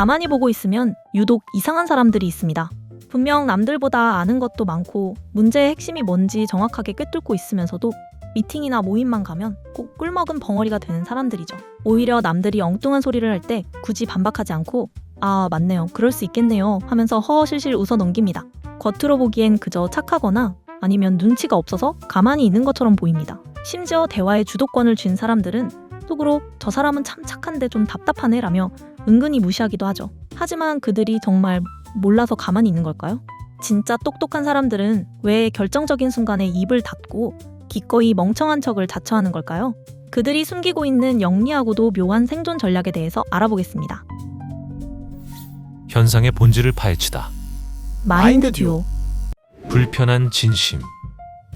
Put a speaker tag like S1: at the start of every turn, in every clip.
S1: 가만히 보고 있으면 유독 이상한 사람들이 있습니다. 분명 남들보다 아는 것도 많고 문제의 핵심이 뭔지 정확하게 꿰뚫고 있으면서도 미팅이나 모임만 가면 꼭 꿀먹은 벙어리가 되는 사람들이죠. 오히려 남들이 엉뚱한 소리를 할 때 굳이 반박하지 않고 아 맞네요, 그럴 수 있겠네요 하면서 허허실실 웃어 넘깁니다. 겉으로 보기엔 그저 착하거나 아니면 눈치가 없어서 가만히 있는 것처럼 보입니다. 심지어 대화의 주도권을 쥔 사람들은 속으로 저 사람은 참 착한데 좀 답답하네 라며 은근히 무시하기도 하죠. 하지만 그들이 정말 몰라서 가만히 있는 걸까요? 진짜 똑똑한 사람들은 왜 결정적인 순간에 입을 닫고 기꺼이 멍청한 척을 자처하는 걸까요? 그들이 숨기고 있는 영리하고도 묘한 생존 전략에 대해서 알아보겠습니다.
S2: 현상의 본질을 파헤치다.
S1: 마인드 듀오.
S2: 불편한 진심.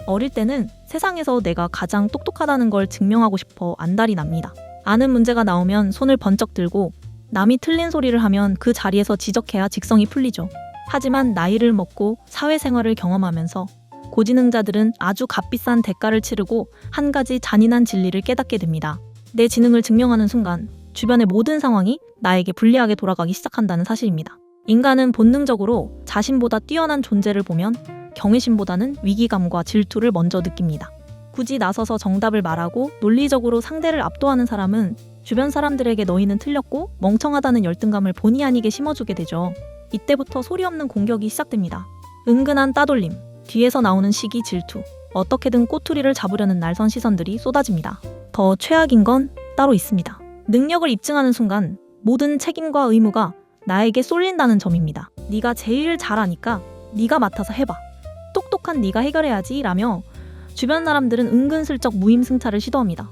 S1: 어릴 때는 세상에서 내가 가장 똑똑하다는 걸 증명하고 싶어 안달이 납니다. 아는 문제가 나오면 손을 번쩍 들고 남이 틀린 소리를 하면 그 자리에서 지적해야 직성이 풀리죠. 하지만 나이를 먹고 사회생활을 경험하면서 고지능자들은 아주 값비싼 대가를 치르고 한 가지 잔인한 진리를 깨닫게 됩니다. 내 지능을 증명하는 순간 주변의 모든 상황이 나에게 불리하게 돌아가기 시작한다는 사실입니다. 인간은 본능적으로 자신보다 뛰어난 존재를 보면 경외심보다는 위기감과 질투를 먼저 느낍니다. 굳이 나서서 정답을 말하고 논리적으로 상대를 압도하는 사람은 주변 사람들에게 너희는 틀렸고 멍청하다는 열등감을 본의 아니게 심어주게 되죠. 이때부터 소리 없는 공격이 시작됩니다. 은근한 따돌림, 뒤에서 나오는 시기 질투, 어떻게든 꼬투리를 잡으려는 날선 시선들이 쏟아집니다. 더 최악인 건 따로 있습니다. 능력을 입증하는 순간 모든 책임과 의무가 나에게 쏠린다는 점입니다. 네가 제일 잘하니까 네가 맡아서 해봐. 똑똑한 네가 해결해야지 라며 주변 사람들은 은근슬쩍 무임승차를 시도합니다.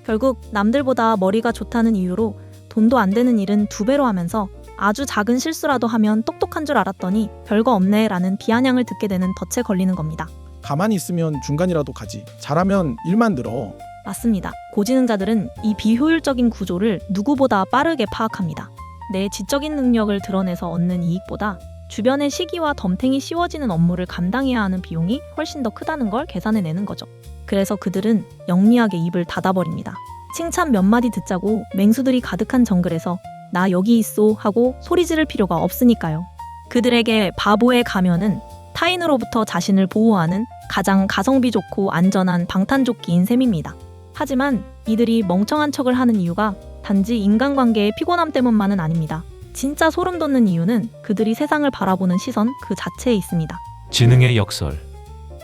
S1: 결국 남들보다 머리가 좋다는 이유로 돈도 안 되는 일은 2배로 하면서 아주 작은 실수라도 하면 똑똑한 줄 알았더니 별거 없네 라는 비아냥을 듣게 되는 덫에 걸리는 겁니다.
S3: 가만히 있으면 중간이라도 가지. 잘하면 일만 늘어.
S1: 맞습니다. 고지능자들은 이 비효율적인 구조를 누구보다 빠르게 파악합니다. 내 지적인 능력을 드러내서 얻는 이익보다 주변의 시기와 덤탱이 씌워지는 업무를 감당해야 하는 비용이 훨씬 더 크다는 걸 계산해내는 거죠. 그래서 그들은 영리하게 입을 닫아버립니다. 칭찬 몇 마디 듣자고 맹수들이 가득한 정글에서 나 여기 있소 하고 소리 지를 필요가 없으니까요. 그들에게 바보의 가면은 타인으로부터 자신을 보호하는 가장 가성비 좋고 안전한 방탄조끼인 셈입니다. 하지만 이들이 멍청한 척을 하는 이유가 단지 인간관계의 피곤함 때문만은 아닙니다. 진짜 소름 돋는 이유는 그들이 세상을 바라보는 시선 그 자체에 있습니다.
S2: 지능의 역설.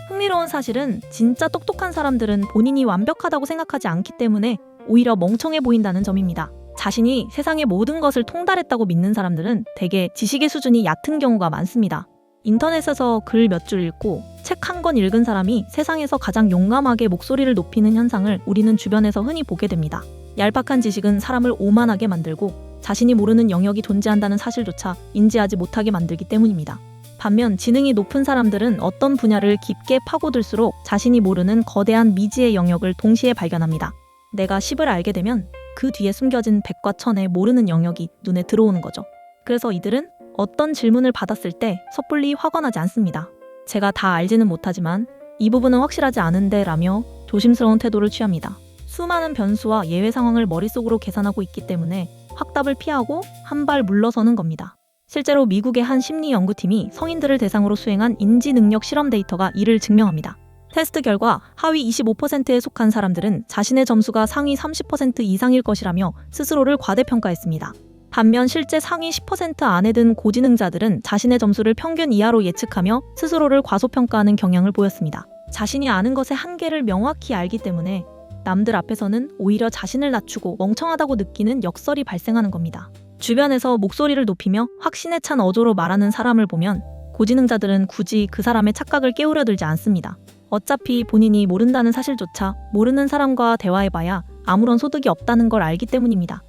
S1: 흥미로운 사실은 진짜 똑똑한 사람들은 본인이 완벽하다고 생각하지 않기 때문에 오히려 멍청해 보인다는 점입니다. 자신이 세상의 모든 것을 통달했다고 믿는 사람들은 대개 지식의 수준이 얕은 경우가 많습니다. 인터넷에서 글 몇 줄 읽고 책 한 권 읽은 사람이 세상에서 가장 용감하게 목소리를 높이는 현상을 우리는 주변에서 흔히 보게 됩니다. 얄팍한 지식은 사람을 오만하게 만들고 자신이 모르는 영역이 존재한다는 사실조차 인지하지 못하게 만들기 때문입니다. 반면 지능이 높은 사람들은 어떤 분야를 깊게 파고들수록 자신이 모르는 거대한 미지의 영역을 동시에 발견합니다. 내가 10을 알게 되면 그 뒤에 숨겨진 100과 1000의 모르는 영역이 눈에 들어오는 거죠. 그래서 이들은 어떤 질문을 받았을 때 섣불리 확언하지 않습니다. 제가 다 알지는 못하지만 이 부분은 확실하지 않은데 라며 조심스러운 태도를 취합니다. 수많은 변수와 예외 상황을 머릿속으로 계산하고 있기 때문에 확답을 피하고 한 발 물러서는 겁니다. 실제로 미국의 한 심리 연구팀이 성인들을 대상으로 수행한 인지능력 실험 데이터가 이를 증명합니다. 테스트 결과 하위 25%에 속한 사람들은 자신의 점수가 상위 30% 이상일 것이라며 스스로를 과대평가했습니다. 반면 실제 상위 10% 안에 든 고지능자들은 자신의 점수를 평균 이하로 예측하며 스스로를 과소평가하는 경향을 보였습니다. 자신이 아는 것의 한계를 명확히 알기 때문에 남들 앞에서는 오히려 자신을 낮추고 멍청하다고 느끼는 역설이 발생하는 겁니다. 주변에서 목소리를 높이며 확신에 찬 어조로 말하는 사람을 보면 고지능자들은 굳이 그 사람의 착각을 깨우려 들지 않습니다. 어차피 본인이 모른다는 사실조차 모르는 사람과 대화해봐야 아무런 소득이 없다는 걸 알기 때문입니다.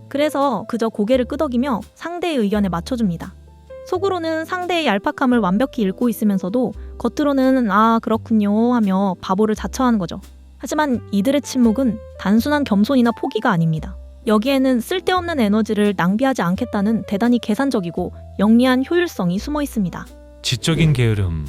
S1: 그래서 그저 고개를 끄덕이며 상대의 의견에 맞춰줍니다. 속으로는 상대의 얄팍함을 완벽히 읽고 있으면서도 겉으로는 아 그렇군요 하며 바보를 자처하는 거죠. 하지만 이들의 침묵은 단순한 겸손이나 포기가 아닙니다. 여기에는 쓸데없는 에너지를 낭비하지 않겠다는 대단히 계산적이고 영리한 효율성이 숨어 있습니다.
S2: 지적인 게으름.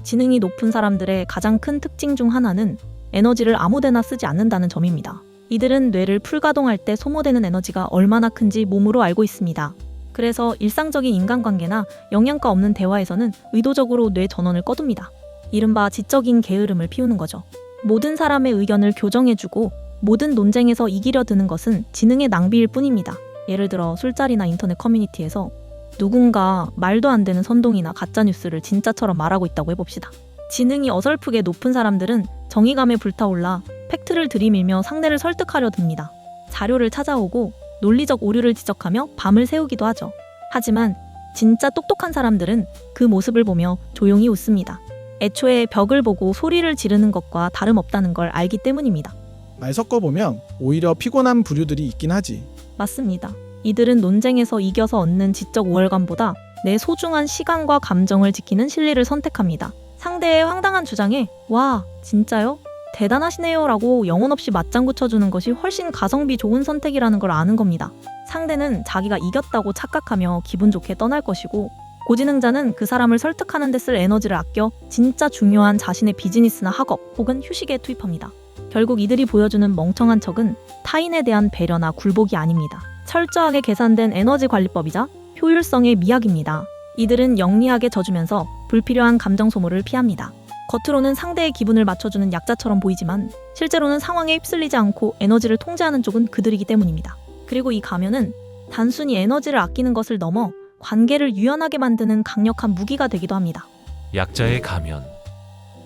S1: 지능이 높은 사람들의 가장 큰 특징 중 하나는 에너지를 아무데나 쓰지 않는다는 점입니다. 이들은 뇌를 풀가동할 때 소모되는 에너지가 얼마나 큰지 몸으로 알고 있습니다. 그래서 일상적인 인간관계나 영양가 없는 대화에서는 의도적으로 뇌 전원을 꺼둡니다. 이른바 지적인 게으름을 피우는 거죠. 모든 사람의 의견을 교정해주고 모든 논쟁에서 이기려 드는 것은 지능의 낭비일 뿐입니다. 예를 들어 술자리나 인터넷 커뮤니티에서 누군가 말도 안 되는 선동이나 가짜뉴스를 진짜처럼 말하고 있다고 해봅시다. 지능이 어설프게 높은 사람들은 정의감에 불타올라 팩트를 들이밀며 상대를 설득하려 듭니다. 자료를 찾아오고 논리적 오류를 지적하며 밤을 새우기도 하죠. 하지만 진짜 똑똑한 사람들은 그 모습을 보며 조용히 웃습니다. 애초에 벽을 보고 소리를 지르는 것과 다름없다는 걸 알기 때문입니다.
S3: 말 섞어보면 오히려 피곤한 부류들이 있긴 하지.
S1: 맞습니다. 이들은 논쟁에서 이겨서 얻는 지적 우월감보다 내 소중한 시간과 감정을 지키는 실리를 선택합니다. 상대의 황당한 주장에 와, 진짜요? 대단하시네요 라고 영혼 없이 맞장구 쳐주는 것이 훨씬 가성비 좋은 선택이라는 걸 아는 겁니다. 상대는 자기가 이겼다고 착각하며 기분 좋게 떠날 것이고 고지능자는 그 사람을 설득하는 데 쓸 에너지를 아껴 진짜 중요한 자신의 비즈니스나 학업 혹은 휴식에 투입합니다. 결국 이들이 보여주는 멍청한 척은 타인에 대한 배려나 굴복이 아닙니다. 철저하게 계산된 에너지 관리법이자 효율성의 미학입니다. 이들은 영리하게 져주면서 불필요한 감정 소모를 피합니다. 겉으로는 상대의 기분을 맞춰주는 약자처럼 보이지만 실제로는 상황에 휩쓸리지 않고 에너지를 통제하는 쪽은 그들이기 때문입니다. 그리고 이 가면은 단순히 에너지를 아끼는 것을 넘어 관계를 유연하게 만드는 강력한 무기가 되기도 합니다.
S2: 약자의 가면.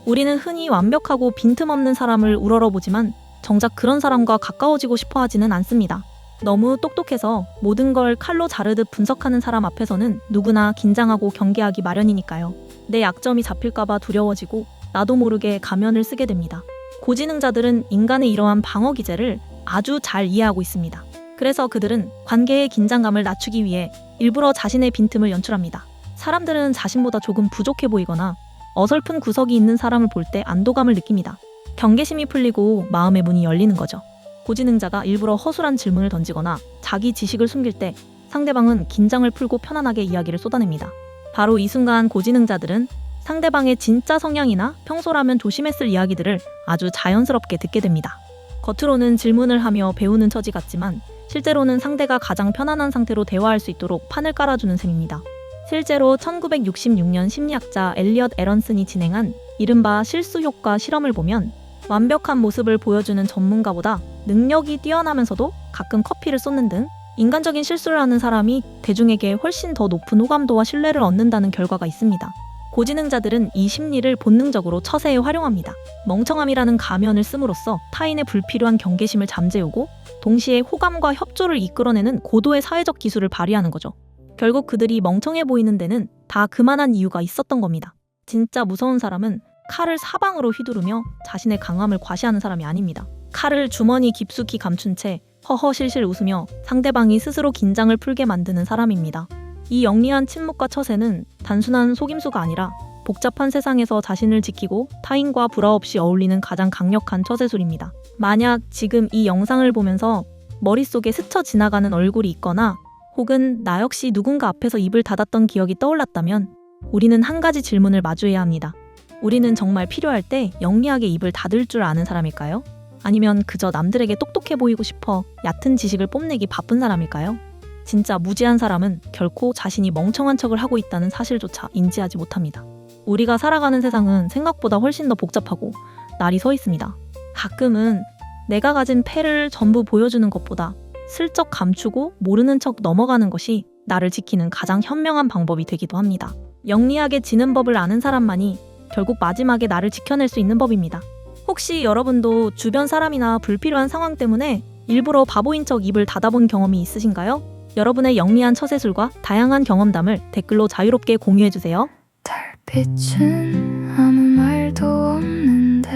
S1: 우리는 흔히 완벽하고 빈틈없는 사람을 우러러보지만 정작 그런 사람과 가까워지고 싶어 하지는 않습니다. 너무 똑똑해서 모든 걸 칼로 자르듯 분석하는 사람 앞에서는 누구나 긴장하고 경계하기 마련이니까요. 내 약점이 잡힐까봐 두려워지고 나도 모르게 가면을 쓰게 됩니다. 고지능자들은 인간의 이러한 방어 기제를 아주 잘 이해하고 있습니다. 그래서 그들은 관계의 긴장감을 낮추기 위해 일부러 자신의 빈틈을 연출합니다. 사람들은 자신보다 조금 부족해 보이거나 어설픈 구석이 있는 사람을 볼 때 안도감을 느낍니다. 경계심이 풀리고 마음의 문이 열리는 거죠. 고지능자가 일부러 허술한 질문을 던지거나 자기 지식을 숨길 때 상대방은 긴장을 풀고 편안하게 이야기를 쏟아냅니다. 바로 이 순간 고지능자들은 상대방의 진짜 성향이나 평소라면 조심했을 이야기들을 아주 자연스럽게 듣게 됩니다. 겉으로는 질문을 하며 배우는 처지 같지만 실제로는 상대가 가장 편안한 상태로 대화할 수 있도록 판을 깔아주는 셈입니다. 실제로 1966년 심리학자 엘리엇 애런슨이 진행한 이른바 실수 효과 실험을 보면 완벽한 모습을 보여주는 전문가보다 능력이 뛰어나면서도 가끔 커피를 쏟는 등 인간적인 실수를 하는 사람이 대중에게 훨씬 더 높은 호감도와 신뢰를 얻는다는 결과가 있습니다. 고지능자들은 이 심리를 본능적으로 처세에 활용합니다. 멍청함이라는 가면을 씀으로써 타인의 불필요한 경계심을 잠재우고 동시에 호감과 협조를 이끌어내는 고도의 사회적 기술을 발휘하는 거죠. 결국 그들이 멍청해 보이는 데는 다 그만한 이유가 있었던 겁니다. 진짜 무서운 사람은 칼을 사방으로 휘두르며 자신의 강함을 과시하는 사람이 아닙니다. 칼을 주머니 깊숙이 감춘 채 허허실실 웃으며 상대방이 스스로 긴장을 풀게 만드는 사람입니다. 이 영리한 침묵과 처세는 단순한 속임수가 아니라 복잡한 세상에서 자신을 지키고 타인과 불화 없이 어울리는 가장 강력한 처세술입니다. 만약 지금 이 영상을 보면서 머릿속에 스쳐 지나가는 얼굴이 있거나 혹은 나 역시 누군가 앞에서 입을 닫았던 기억이 떠올랐다면 우리는 한 가지 질문을 마주해야 합니다. 우리는 정말 필요할 때 영리하게 입을 닫을 줄 아는 사람일까요? 아니면 그저 남들에게 똑똑해 보이고 싶어 얕은 지식을 뽐내기 바쁜 사람일까요? 진짜 무지한 사람은 결코 자신이 멍청한 척을 하고 있다는 사실조차 인지하지 못합니다. 우리가 살아가는 세상은 생각보다 훨씬 더 복잡하고 날이 서 있습니다. 가끔은 내가 가진 패를 전부 보여주는 것보다 슬쩍 감추고 모르는 척 넘어가는 것이 나를 지키는 가장 현명한 방법이 되기도 합니다. 영리하게 지는 법을 아는 사람만이 결국 마지막에 나를 지켜낼 수 있는 법입니다. 혹시 여러분도 주변 사람이나 불필요한 상황 때문에 일부러 바보인 척 입을 닫아본 경험이 있으신가요? 여러분의 영리한 처세술과 다양한 경험담을 댓글로 자유롭게 공유해주세요.
S4: 달빛은 아무 말도 없는데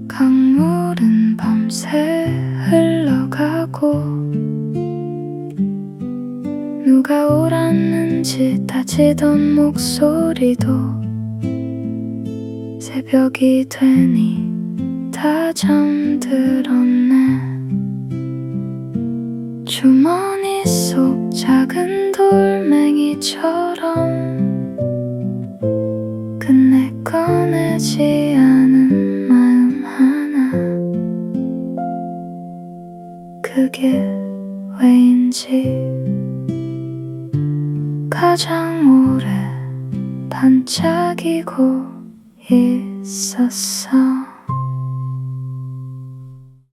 S4: 강물은 밤새 흘러가고 누가 옳았는지 따지던 목소리도 새벽이 되니 다 잠들었네. 주머니 속 작은 돌멩이처럼 끝내 꺼내지 않은 마음 하나, 그게 왜인지 가장 오래 반짝이고 있었어.